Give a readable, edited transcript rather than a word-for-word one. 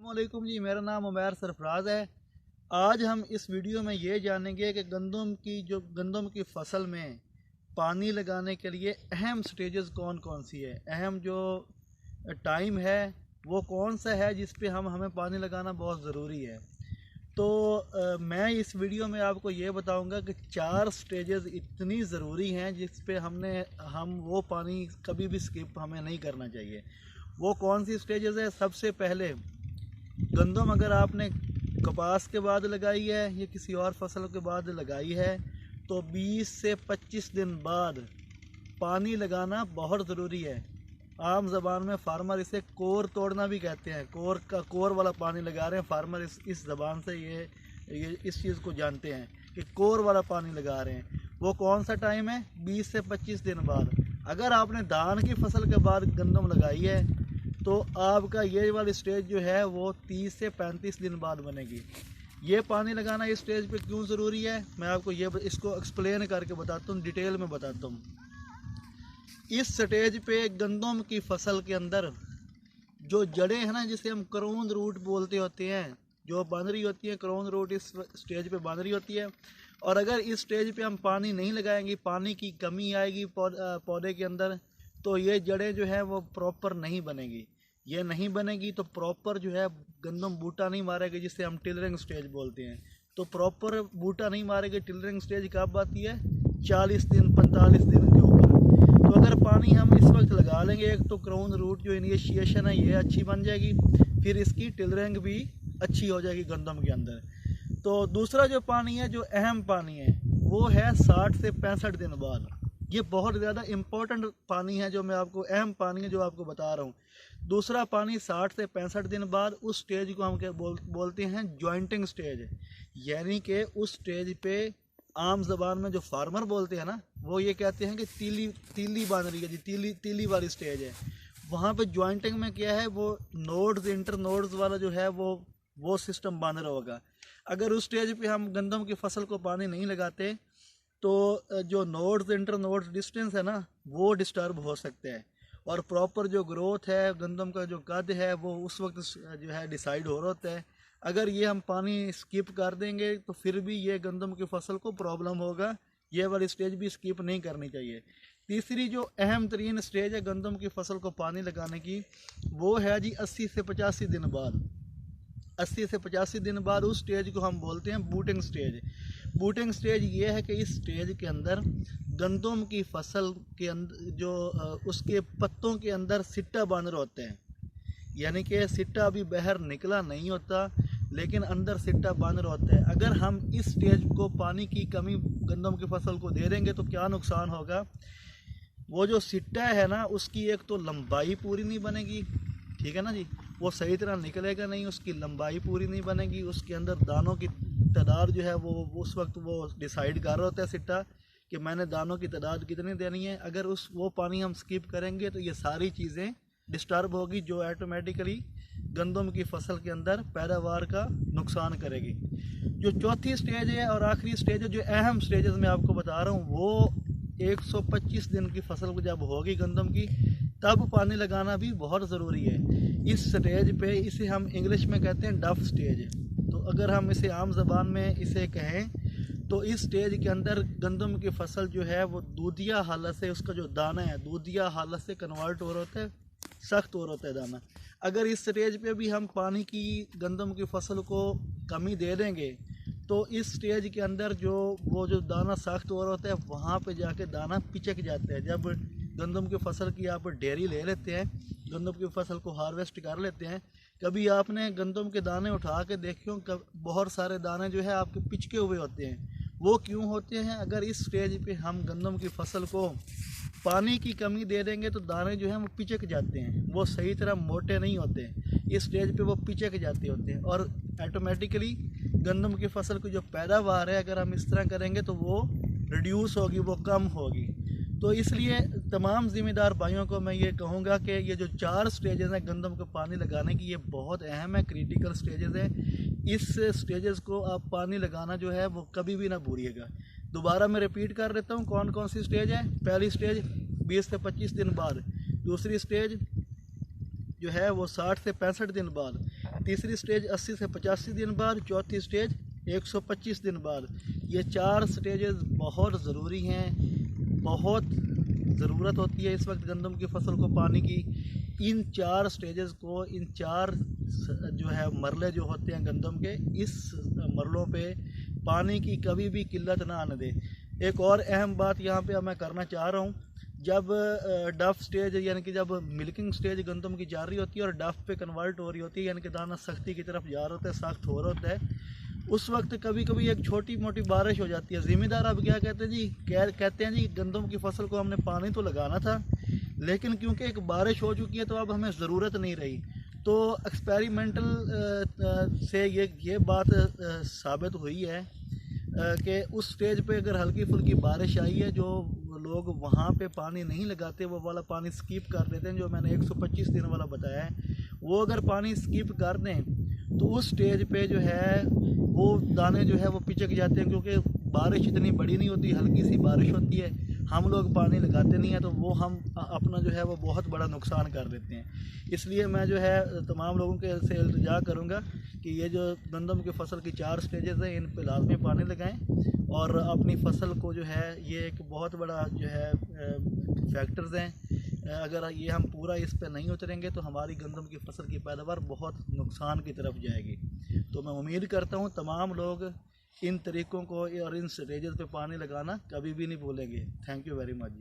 वालेकुम जी, मेरा नाम उमैर सरफराज है। आज हम इस वीडियो में ये जानेंगे कि गंदम की फसल में पानी लगाने के लिए अहम स्टेजेस कौन कौन सी है, अहम जो टाइम है वो कौन सा है जिस पे हमें पानी लगाना बहुत ज़रूरी है। तो मैं इस वीडियो में आपको ये बताऊंगा कि 4 स्टेजेस इतनी ज़रूरी हैं जिस पे हम वो पानी कभी भी स्किप हमें नहीं करना चाहिए। वो कौन सी स्टेजेस है? सबसे पहले गंदम अगर आपने कपास के बाद लगाई है या किसी और फसल के बाद लगाई है तो 20 से 25 दिन बाद पानी लगाना बहुत ज़रूरी है। आम ज़बान में फार्मर इसे कोर तोड़ना भी कहते हैं। कोर वाला पानी लगा रहे हैं फार्मर, इस ज़बान से ये इस चीज़ को जानते हैं कि कोर वाला पानी लगा रहे हैं। वो कौन सा टाइम है? 20 से 25 दिन बाद। अगर आपने धान की फसल के बाद गंदम लगाई है तो आपका ये वाली स्टेज जो है वो 30 से 35 दिन बाद बनेगी। ये पानी लगाना इस स्टेज पे क्यों ज़रूरी है, मैं आपको इसको एक्सप्लेन करके बताता हूँ, डिटेल में बताता हूँ। इस स्टेज पे गंदम की फसल के अंदर जो जड़ें हैं ना, जिसे हम क्राउन रूट बोलते होते हैं, जो बन रही होती है, क्राउन रूट इस स्टेज पे बन रही होती है। और अगर इस स्टेज पे हम पानी नहीं लगाएंगे, पानी की कमी आएगी पौधे के अंदर, तो ये जड़ें जो है वो प्रॉपर नहीं बनेगी। ये नहीं बनेगी तो प्रॉपर जो है गंदम बूटा नहीं मारेगी, जिसे हम टिलरिंग स्टेज बोलते हैं। तो प्रॉपर बूटा नहीं मारेगी। टिलरिंग स्टेज कब आती है? 40 दिन 45 दिन के ऊपर। तो अगर पानी हम इस वक्त लगा लेंगे, एक तो क्राउन रूट जो इनिशिएशन है ये अच्छी बन जाएगी, फिर इसकी टिलरिंग भी अच्छी हो जाएगी गंदम के अंदर। तो दूसरा जो पानी है, जो अहम पानी है, वो है 60 से 65 दिन बाद। ये बहुत ज़्यादा इम्पोर्टेंट पानी है, जो मैं आपको अहम पानी है जो आपको बता रहा हूँ। दूसरा पानी 60 से 65 दिन बाद, उस स्टेज को हम क्या बोलते हैं? Jointing stage. यानी कि उस स्टेज पे आम ज़बान में जो फार्मर बोलते हैं ना, वो ये कहते हैं कि तीली बन रही है जी, तीली वाली स्टेज है। वहाँ पे जॉइंटिंग में क्या है, वो नोड्स इंटर नोड्स वाला जो है वो सिस्टम बन रहा होगा। अगर उस स्टेज पे हम गंदम की फसल को पानी नहीं लगाते तो जो नोड्स इंटर नोड्स डिस्टेंस है ना, वो डिस्टर्ब हो सकते हैं और प्रॉपर जो ग्रोथ है, गंदम का जो कद है, वो उस वक्त जो है डिसाइड हो रहा होता है। अगर ये हम पानी स्किप कर देंगे तो फिर भी ये गंदम की फसल को प्रॉब्लम होगा। ये वाली स्टेज भी स्किप नहीं करनी चाहिए। तीसरी जो अहम तरीन स्टेज है गंदम की फसल को पानी लगाने की, वो है जी 80 से 85 दिन बाद। 80 से 85 दिन बाद उस स्टेज को हम बोलते हैं बूटिंग स्टेज। बूटिंग स्टेज ये है कि इस स्टेज के अंदर गंदम की फसल के अंदर जो उसके पत्तों के अंदर सिट्टा बन रहे होते हैं। यानी कि सिट्टा अभी बाहर निकला नहीं होता, लेकिन अंदर सिट्टा बन रहा होता है। अगर हम इस स्टेज को पानी की कमी गंदम की फसल को दे देंगे तो क्या नुकसान होगा? वो जो सिट्टा है ना, उसकी एक तो लंबाई पूरी नहीं बनेगी, ठीक है ना जी, वो सही तरह निकलेगा नहीं, उसकी लंबाई पूरी नहीं बनेगी। उसके अंदर दानों की तादाद जो है वो उस वक्त वो डिसाइड कर रहा होता है सिट्टा कि मैंने दानों की तादाद कितनी देनी है। अगर वो पानी हम स्किप करेंगे तो ये सारी चीज़ें डिस्टर्ब होगी, जो ऑटोमेटिकली गंदम की फसल के अंदर पैदावार का नुकसान करेगी। जो चौथी स्टेज है और आखिरी स्टेज है, जो अहम स्टेजेस मैं आपको बता रहा हूँ, वो 125 दिन की फसल को जब होगी गंदम की, तब पानी लगाना भी बहुत ज़रूरी है। इस स्टेज पे इसे हम इंग्लिश में कहते हैं डफ स्टेज। तो अगर हम इसे आम ज़बान में इसे कहें तो इस स्टेज के अंदर गंदम की फसल जो है वो दूधिया हालत से, उसका जो दाना है दूधिया हालत से कन्वर्ट हो रहा होता है, सख्त हो रहा होता है दाना। अगर इस स्टेज पे भी हम पानी की गंदम की फसल को कमी दे देंगे तो इस स्टेज के अंदर जो दाना सख्त हो रहा होता है, वहाँ पे जाके दाना पिचक जाता है। जब गंदम की फसल की आप ढेरी ले लेते हैं, गंदम की फसल को हार्वेस्ट कर लेते हैं, कभी आपने गंदम के दाने उठा के देखियो, बहुत सारे दाने जो है आपके पिचके हुए होते हैं। वो क्यों होते हैं? अगर इस स्टेज पे हम गंदम की फसल को पानी की कमी दे देंगे तो दाने जो हैं वो पिचक जाते हैं, वो सही तरह मोटे नहीं होते। इस स्टेज पे वो पिचक जाते होते हैं और ऑटोमेटिकली गंदम की फसल की जो पैदावार है, अगर हम इस तरह करेंगे तो वो रिड्यूस होगी, वो कम होगी। तो इसलिए तमाम ज़िम्मेदार भाइयों को मैं ये कहूँगा कि ये जो 4 स्टेजेस हैं गंदम को पानी लगाने की, ये बहुत अहम है, क्रिटिकल स्टेजेस हैं। इस स्टेजेस को आप पानी लगाना जो है वो कभी भी ना भूलिएगा। दोबारा मैं रिपीट कर देता हूँ कौन कौन सी स्टेज है। पहली स्टेज 20 से 25 दिन बाद, दूसरी स्टेज जो है वो 60 से 65 दिन बाद, तीसरी स्टेज 80 से 85 दिन बाद, चौथी स्टेज 125 दिन बाद। ये 4 स्टेजेस बहुत ज़रूरी हैं, बहुत ज़रूरत होती है इस वक्त गंदम की फसल को पानी की। इन 4 स्टेजेस को, इन 4 जो है मरले जो होते हैं गंदम के, इस मरलों पे पानी की कभी भी किल्लत ना आने दे। एक और अहम बात यहाँ पे मैं करना चाह रहा हूँ, जब डफ स्टेज यानी कि जब मिल्किंग स्टेज गंदम की जा रही होती है और डफ पे कन्वर्ट हो रही होती है, यानी कि दाना सख्ती की तरफ जा रहा होता है, सख्त हो रहा होता है, उस वक्त कभी कभी एक छोटी मोटी बारिश हो जाती है। ज़िम्मेदार अब क्या कहते हैं जी, कहते हैं जी गंदम की फसल को हमने पानी तो लगाना था, लेकिन क्योंकि एक बारिश हो चुकी है तो अब हमें ज़रूरत नहीं रही। तो एक्सपेरिमेंटल से ये बात साबित हुई है कि उस स्टेज पे अगर हल्की फुल्की बारिश आई है, जो लोग वहाँ पे पानी नहीं लगाते वो वाला पानी स्किप कर देते हैं, जो मैंने 125 दिन वाला बताया है, वो अगर पानी स्किप कर दें तो उस स्टेज पे जो है वो दाने जो है वो पिचक जाते हैं, क्योंकि बारिश इतनी बड़ी नहीं होती, हल्की सी बारिश होती है, हम लोग पानी लगाते नहीं हैं, तो वो हम अपना जो है वो बहुत बड़ा नुकसान कर देते हैं। इसलिए मैं जो है तमाम लोगों के से इल्तिजा करूँगा कि ये जो गंदम की फसल की 4 स्टेजेस हैं, इन पर लाजमी पानी लगाएं और अपनी फसल को जो है, ये एक बहुत बड़ा जो है फैक्टर्स हैं, अगर ये हम पूरा इस पर नहीं उतरेंगे तो हमारी गंदम की फसल की पैदावार बहुत नुकसान की तरफ जाएगी। तो मैं उम्मीद करता हूँ तमाम लोग इन तरीक़ों को और इन स्टेजेस पे पानी लगाना कभी भी नहीं भूलेंगे। Thank you very much.